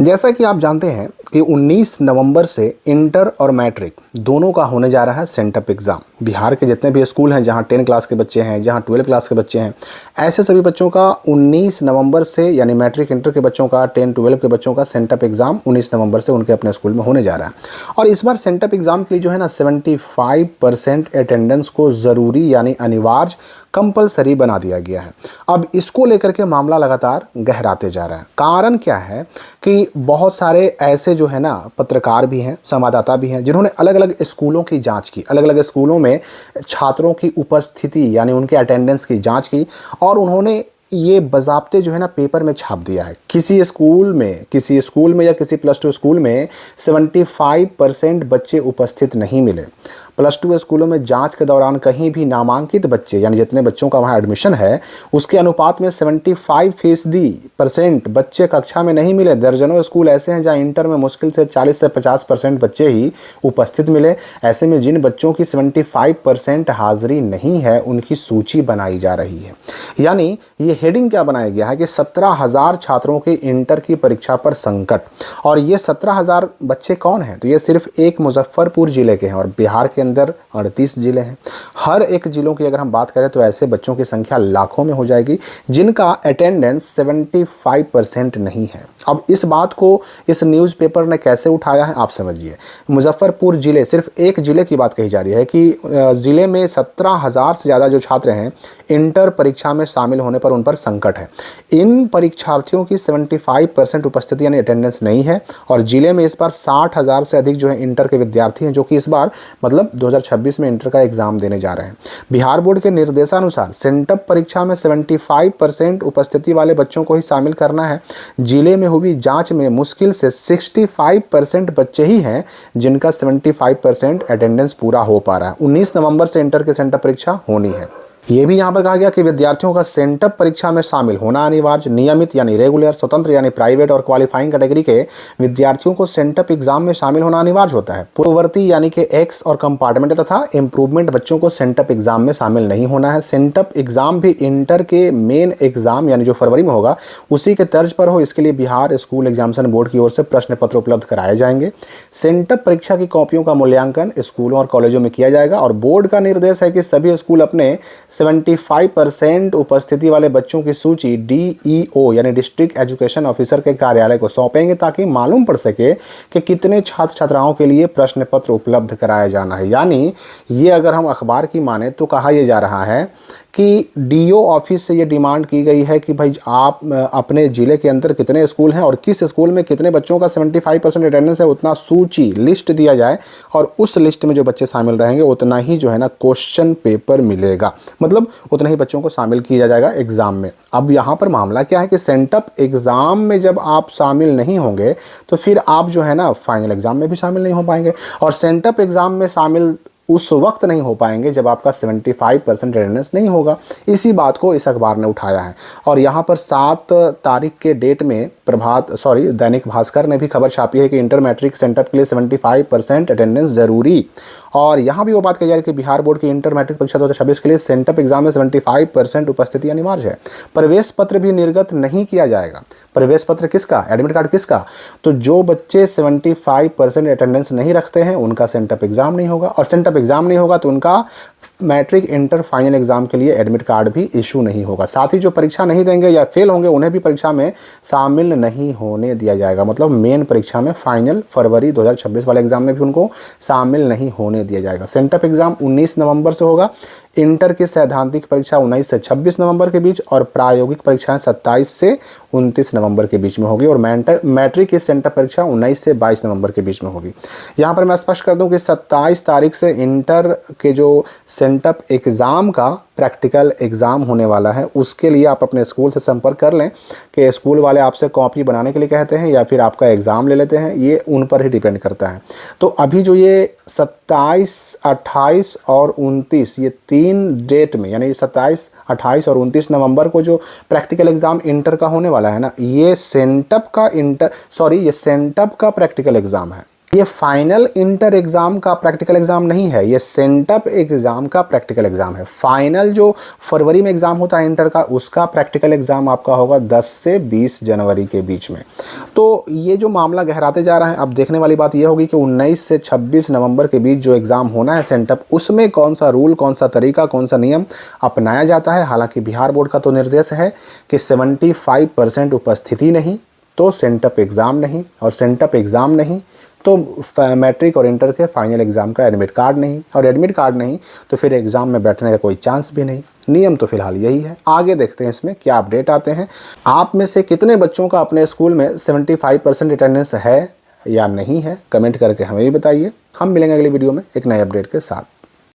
जैसा कि आप जानते हैं कि 19 नवंबर से इंटर और मैट्रिक दोनों का होने जा रहा है सेंटअप एग्ज़ाम। बिहार के जितने भी स्कूल हैं जहां 10 क्लास के बच्चे हैं, जहां 12 क्लास के बच्चे हैं, ऐसे सभी बच्चों का 19 नवंबर से, यानी मैट्रिक इंटर के बच्चों का, 10 12 के बच्चों का सेंटअप एग्ज़ाम 19 नवंबर से उनके अपने स्कूल में होने जा रहा है। और इस बार सेंटअप एग्ज़ाम के लिए जो है ना 75% अटेंडेंस को ज़रूरी यानी अनिवार्य कंपलसरी बना दिया गया है। अब इसको लेकर के मामला लगातार गहराते जा रहा है। कारण क्या है कि बहुत सारे ऐसे जो है ना पत्रकार भी हैं, संवाददाता भी हैं, जिन्होंने अलग अलग स्कूलों की जांच की, अलग अलग स्कूलों में छात्रों की उपस्थिति यानी उनके अटेंडेंस की जांच की, और उन्होंने ये बज़ाब्ते जो है ना पेपर में छाप दिया है। किसी स्कूल में या किसी +2 स्कूल में 75% बच्चे उपस्थित नहीं मिले। +2 स्कूलों में जांच के दौरान कहीं भी नामांकित बच्चे यानी जितने बच्चों का वहाँ एडमिशन है उसके अनुपात में 75% बच्चे कक्षा में नहीं मिले। दर्जनों स्कूल ऐसे हैं जहाँ इंटर में मुश्किल से 40 से 50% बच्चे ही उपस्थित मिले। ऐसे में जिन बच्चों की 75% हाजिरी नहीं है उनकी सूची बनाई जा रही है। यानी ये हेडिंग क्या बनाया गया है कि 17,000 छात्रों की इंटर की परीक्षा पर संकट। और ये 17,000 बच्चे कौन हैं? तो ये सिर्फ एक मुजफ्फरपुर जिले के हैं और बिहार के अंदर 38 जिले हैं। हर एक जिलों की अगर हम बात करें तो ऐसे बच्चों की संख्या लाखों में हो जाएगी जिनका अटेंडेंस 75% नहीं है। अब इस बात को इस न्यूज़पेपर ने कैसे उठाया है आप समझिए। मुजफ्फरपुर जिले, सिर्फ एक जिले की बात कही जा रही है कि ज़िले में 17,000 से ज़्यादा जो छात्र हैं इंटर परीक्षा में शामिल होने पर उन पर संकट है। इन परीक्षार्थियों की 75% उपस्थिति यानी अटेंडेंस नहीं है और जिले में इस बार 60,000 से अधिक जो है इंटर के विद्यार्थी हैं जो कि इस बार मतलब 2026 में इंटर का एग्जाम देने जा रहे हैं। बिहार बोर्ड के निर्देशानुसार सेंटअप परीक्षा में 75% उपस्थिति वाले बच्चों को ही शामिल करना है। जिले में हुई जांच में मुश्किल से 65% बच्चे ही हैं जिनका 75% अटेंडेंस पूरा हो पा रहा है। 19 नवंबर से इंटर के सेंटअप परीक्षा होनी है। ये भी यहाँ पर कहा गया कि विद्यार्थियों का सेंटअप परीक्षा में शामिल होना अनिवार्य। नियमित यानी रेगुलर, स्वतंत्र यानी प्राइवेट और क्वालिफाइंग कैटेगरी के विद्यार्थियों को सेंटअप एग्जाम में शामिल होना अनिवार्य होता है। पूर्ववर्ती यानी कि एक्स और कंपार्टमेंट तथा इम्प्रूवमेंट बच्चों को सेंटअप एग्जाम में शामिल नहीं होना है। सेंटअप एग्जाम भी इंटर के मेन एग्जाम यानी जो फरवरी में होगा उसी के तर्ज पर हो, इसके लिए बिहार स्कूल एग्जामिनेशन बोर्ड की ओर से प्रश्न पत्र उपलब्ध कराए जाएंगे। सेंटअप परीक्षा की कॉपियों का मूल्यांकन स्कूलों और कॉलेजों में किया जाएगा और बोर्ड का निर्देश है कि सभी स्कूल अपने 75% उपस्थिति वाले बच्चों की सूची DEO यानी डिस्ट्रिक्ट एजुकेशन ऑफिसर के कार्यालय को सौंपेंगे ताकि मालूम पड़ सके कि कितने छात्र छात्राओं के लिए प्रश्न पत्र उपलब्ध कराया जाना है। यानी ये अगर हम अखबार की माने तो कहा यह जा रहा है कि DO ऑफिस से ये डिमांड की गई है कि भाई आप अपने ज़िले के अंदर कितने स्कूल हैं और किस स्कूल में कितने बच्चों का 75% अटेंडेंस है उतना सूची लिस्ट दिया जाए और उस लिस्ट में जो बच्चे शामिल रहेंगे उतना ही जो है ना क्वेश्चन पेपर मिलेगा, मतलब उतना ही बच्चों को शामिल किया जाएगा एग्ज़ाम में। अब यहाँ पर मामला क्या है कि सेंटअप एग्ज़ाम में जब आप शामिल नहीं होंगे तो फिर आप जो है ना फाइनल एग्ज़ाम में भी शामिल नहीं हो पाएंगे और सेंटअप एग्ज़ाम में शामिल उस वक्त नहीं हो पाएंगे जब आपका 75% अटेंडेंस नहीं होगा। इसी बात को इस अखबार ने उठाया है और यहाँ पर 7 तारीख के डेट में दैनिक भास्कर ने भी खबर छापी है कि इंटर मैट्रिक सेंटअप के लिए 75% अटेंडेंस ज़रूरी। और यहाँ भी वो बात कही जा रही है कि बिहार बोर्ड की इंटर मैट्रिक परीक्षा 2026 के लिए सेंटअप एग्जाम में 75% उपस्थिति अनिवार्य है। प्रवेश पत्र भी निर्गत नहीं किया जाएगा। प्रवेश पत्र किसका? एडमिट कार्ड किसका? तो जो बच्चे 75% अटेंडेंस नहीं रखते हैं उनका सेंटअप एग्जाम नहीं होगा और सेंटअप एग्जाम नहीं होगा तो उनका मैट्रिक इंटर फाइनल एग्जाम के लिए एडमिट कार्ड भी इशू नहीं होगा। साथ ही जो परीक्षा नहीं देंगे या फेल होंगे उन्हें भी परीक्षा में शामिल नहीं होने दिया जाएगा। मतलब मेन परीक्षा में फाइनल फरवरी 2026 वाले एग्जाम में भी उनको शामिल नहीं होने दिया जाएगा। सेंटअप एग्जाम 19 नवंबर से होगा। इंटर की सैद्धांतिक परीक्षा 19 से 26 नवंबर के बीच और प्रायोगिक परीक्षाएं 27 से 29 नवंबर के बीच में होगी और मैट्रिक की सेंटअप परीक्षा 19 से 22 नवंबर के बीच में होगी। यहाँ पर मैं स्पष्ट कर दूं कि 27 तारीख से इंटर के जो सेंटअप एग्ज़ाम का प्रैक्टिकल एग्ज़ाम होने वाला है उसके लिए आप अपने स्कूल से संपर्क कर लें कि स्कूल वाले आपसे कॉपी बनाने के लिए कहते हैं या फिर आपका एग्ज़ाम ले लेते हैं, ये उन पर ही डिपेंड करता है। तो अभी जो ये 27, 28 और 29 ये 3 डेट में यानी 27, 28 और 29 नवंबर को जो प्रैक्टिकल एग्ज़ाम इंटर का होने वाला है ना, ये सेंटअप का प्रैक्टिकल एग्ज़ाम है। ये फाइनल इंटर एग्ज़ाम का प्रैक्टिकल एग्ज़ाम नहीं है, ये सेंटअप एग्ज़ाम का प्रैक्टिकल एग्ज़ाम है। फाइनल जो फरवरी में एग्ज़ाम होता है इंटर का, उसका प्रैक्टिकल एग्ज़ाम आपका होगा 10 से 20 जनवरी के बीच में। तो ये जो मामला गहराते जा रहा है, अब देखने वाली बात ये होगी कि 19 से 26 नवंबर के बीच जो एग्ज़ाम होना है सेंटअप, उसमें कौन सा रूल, कौन सा तरीका, कौन सा नियम अपनाया जाता है। हालांकि बिहार बोर्ड का तो निर्देश है कि 75% उपस्थिति नहीं तो सेंटअप एग्ज़ाम नहीं, और सेंटअप एग्ज़ाम नहीं तो मैट्रिक और इंटर के फाइनल एग्ज़ाम का एडमिट कार्ड नहीं, और एडमिट कार्ड नहीं तो फिर एग्ज़ाम में बैठने का कोई चांस भी नहीं। नियम तो फिलहाल यही है। आगे देखते हैं इसमें क्या अपडेट आते हैं। आप में से कितने बच्चों का अपने स्कूल में 75% अटेंडेंस है या नहीं है, कमेंट करके हमें भी बताइए। हम मिलेंगे अगली वीडियो में एक नए अपडेट के साथ।